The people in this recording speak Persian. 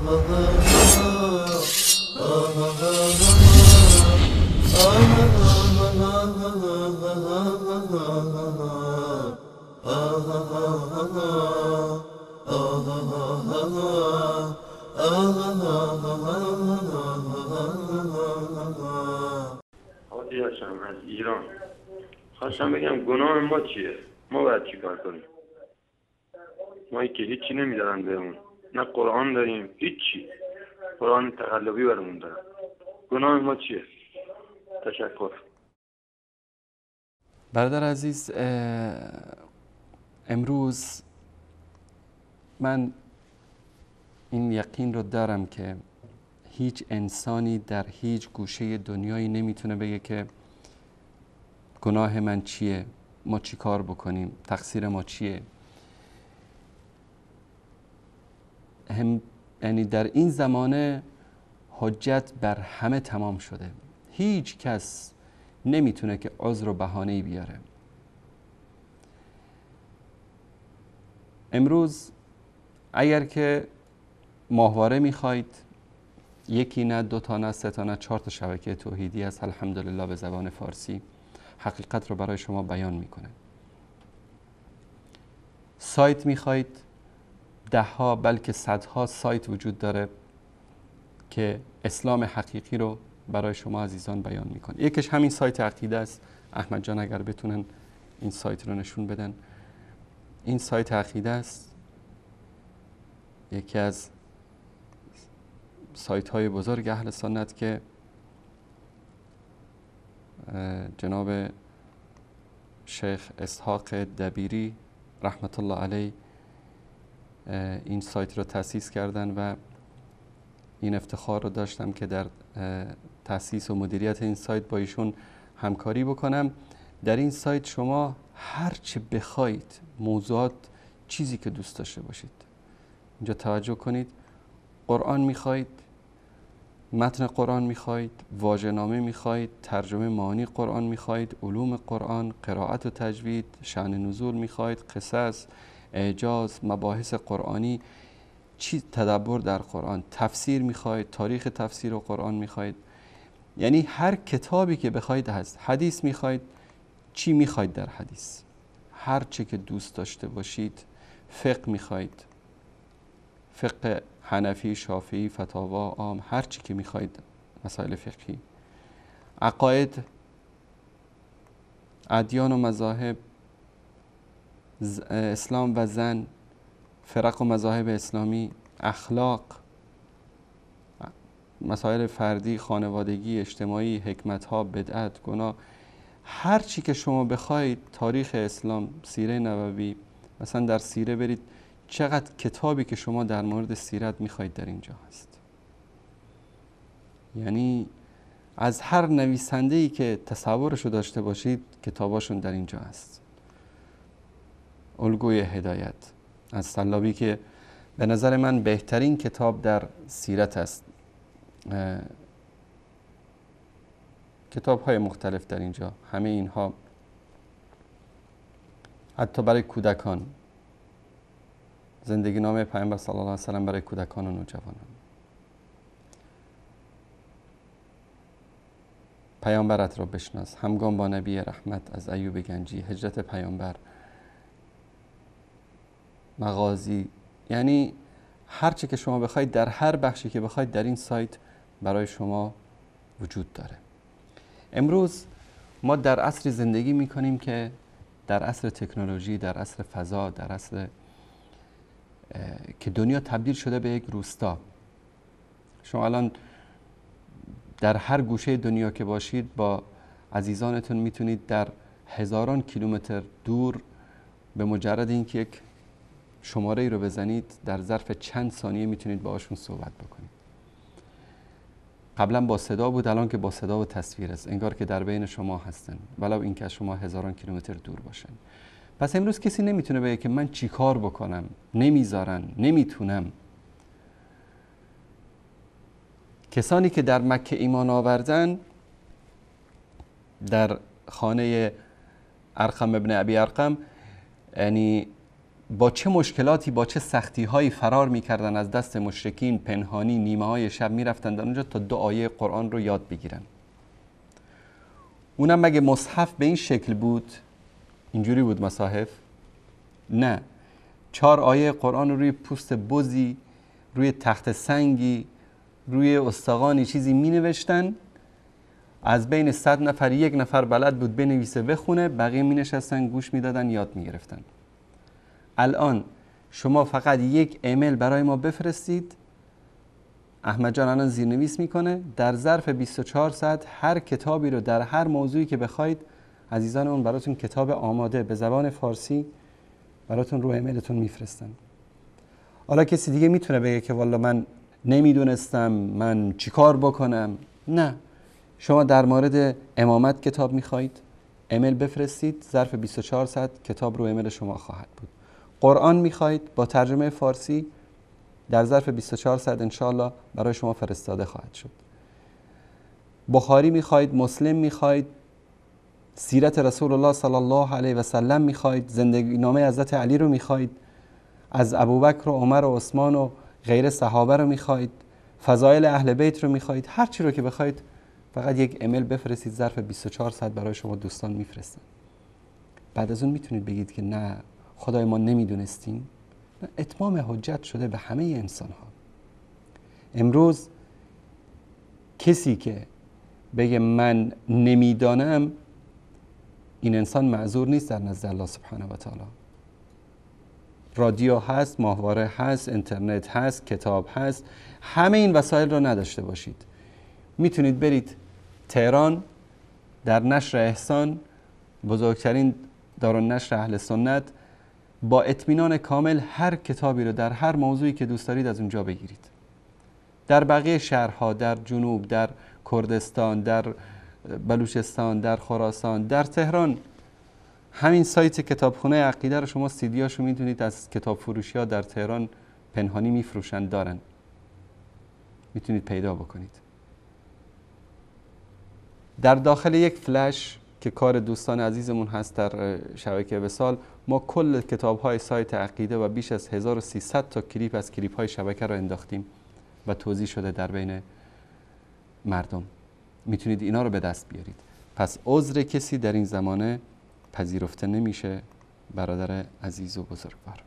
حاجی هاشم از ایران. خواستم بگم گناه ما چیه؟ ما باید چی کار کنیم؟ ما که هیچی نمیدارن بهمون، نه قرآن داریم، هیچی. قرآن تقلبی برمون دارن. گناه ما چیه؟ تشکر. برادر عزیز، امروز من این یقین رو دارم که هیچ انسانی در هیچ گوشه دنیایی نمیتونه بگه که گناه من چیه، ما چی کار بکنیم، تقصیر ما چیه. یعنی در این زمانه حجت بر همه تمام شده، هیچ کس نمیتونه که عذر و بهانه‌ای بیاره. امروز اگر که ماهواره میخواید، یکی نه، دو تا نه، سه تا نه، 4 تا شبکه توحیدی است الحمدلله به زبان فارسی حقیقت رو برای شما بیان میکنه. سایت میخواید، 10 ها بلکه 100 ها سایت وجود داره که اسلام حقیقی رو برای شما عزیزان بیان میکنه. یکیش همین سایت عقیده است. احمد جان اگر بتونن این سایت رو نشون بدن. این سایت عقیده است، یکی از سایت های بزرگ اهل سنت که جناب شیخ اسحاق دبیری رحمت الله علیه این سایت رو تأسیس کردن و این افتخار رو داشتم که در تأسیس و مدیریت این سایت با ایشون همکاری بکنم. در این سایت شما هر چه بخواید، موضوعات، چیزی که دوست داشته باشید، اینجا توجه کنید. قرآن میخواید، متن قرآن میخواید، واژه‌نامه میخواید، ترجمه معانی قرآن میخواید، علوم قرآن، قرائت و تجوید، شأن نزول میخواید، قصص، اعجاز، مباحث قرآنی، تدبر در قرآن، تفسیر میخواید، تاریخ تفسیر و قرآن میخواید، یعنی هر کتابی که بخواید هست. حدیث میخواید، چی میخواید در حدیث، هر چی که دوست داشته باشید. فقه میخواید، فقه حنفی، شافعی، فتاوا عام، هر چی که میخواید، مسائل فقهی، عقاید، ادیان و مذاهب، اسلام و زن، فرق و مذاهب اسلامی، اخلاق، مسائل فردی، خانوادگی، اجتماعی، حکمت ها، بدعت، گناه، هر چی که شما بخواید. تاریخ اسلام، سیره نبوی، مثلا در سیره برید، چقدر کتابی که شما در مورد سیرت میخواید در اینجا هست. یعنی از هر نویسنده‌ای که تصورشو داشته باشید کتاباشون در اینجا هست. الگوی هدایت از سلابی که به نظر من بهترین کتاب در سیرت است. کتاب های مختلف در اینجا، همه اینها حتی برای کودکان، زندگی نامه پیامبر صلی الله علیه و سلم برای کودکان و نوجوانان، پیامبرت را بشناس، همگام با نبی رحمت از ایوب گنجی، هجرت پیامبر، مغازی، یعنی هر چی که شما بخواید در هر بخشی که بخواید در این سایت برای شما وجود داره. امروز ما در عصر زندگی میکنیم که در عصر تکنولوژی، در عصر فضا، در عصر که دنیا تبدیل شده به یک روستا. شما الان در هر گوشه دنیا که باشید با عزیزانتون میتونید در هزاران کیلومتر دور به مجرد اینکه یک شماره ای رو بزنید در ظرف چند ثانیه میتونید باهاشون صحبت بکنید. قبلا با صدا بود، الان که با صدا و تصویر است، انگار که در بین شما هستن ولو اینکه از شما هزاران کیلومتر دور باشن. پس امروز کسی نمیتونه بگه که من چی کار بکنم، نمیذارن، نمیتونم. کسانی که در مکه ایمان آوردن، در خانه ارقم ابن ابی ارقم، یعنی با چه مشکلاتی، با چه سختی هایی فرار میکردن از دست مشرکین، پنهانی نیمه های شب میرفتن در اونجا تا 2 آیه قرآن رو یاد بگیرن. اونم مگه مصحف به این شکل بود؟ اینجوری بود مصاحف؟ نه، 4 آیه قرآن رو روی پوست بزی، روی تخت سنگی، روی استخوانی چیزی می نوشتن. از بین 100 نفر 1 نفر بلد بود بنویسه بخونه، بقیه می نشستن گوش می دادن یاد می گرفتن. الان شما فقط 1 ایمیل برای ما بفرستید، احمد جان الان زیرنویس میکنه، در ظرف 24 ساعت هر کتابی رو در هر موضوعی که بخواید عزیزانمون براتون کتاب آماده به زبان فارسی براتون رو ایمیلتون میفرستن. حالا کسی دیگه میتونه بگه که والا من نمیدونستم، من چیکار بکنم؟ نه، شما در مورد امامت کتاب میخواید، ایمیل بفرستید، ظرف 24 ساعت کتاب رو ایمیل شما خواهد بود. قرآن میخواید با ترجمه فارسی، در ظرف 24 ساعت انشاءالله برای شما فرستاده خواهد شد. بخاری میخواید، مسلم میخواید، سیرت رسول الله صلی الله علیه و سلم میخواید، زندگی نامه حضرت علی رو میخواید، از ابوبکر و عمر و عثمان و غیر صحابه رو میخواید، فضایل اهل بیت رو میخواید، هر چی رو که بخواید فقط 1 ایمیل بفرستید، ظرف 24 ساعت برای شما دوستان میفرستن. بعد از اون میتونید بگید که نه خدای ما نمیدونستیم. اتمام حجت شده به همه انسان ها. امروز کسی که بگه من نمیدانم، این انسان معذور نیست در نزد الله سبحانه و تعالی. رادیو هست، ماهواره هست، اینترنت هست، کتاب هست، همه این وسایل رو نداشته باشید. میتونید برید تهران در نشر احسان، بزرگترین دارالنشر اهل سنت، با اطمینان کامل هر کتابی رو در هر موضوعی که دوست دارید از اونجا بگیرید. در بقیه شهرها، در جنوب، در کردستان، در بلوچستان، در خراسان، در تهران، همین سایت کتابخونه عقیده رو شما سیدیاشو میتونید از کتاب فروشی ها در تهران پنهانی میفروشن، دارن، میتونید پیدا بکنید. در داخل یک فلش که کار دوستان عزیزمون هست در شبکه وصال، ما کل کتاب‌های سایت عقیده و بیش از 1300 تا کلیپ از کلیپ‌های شبکه رو انداختیم و توزیع شده در بین مردم. میتونید اینا رو به دست بیارید. پس عذر کسی در این زمانه پذیرفته نمیشه برادر عزیز و بزرگوار.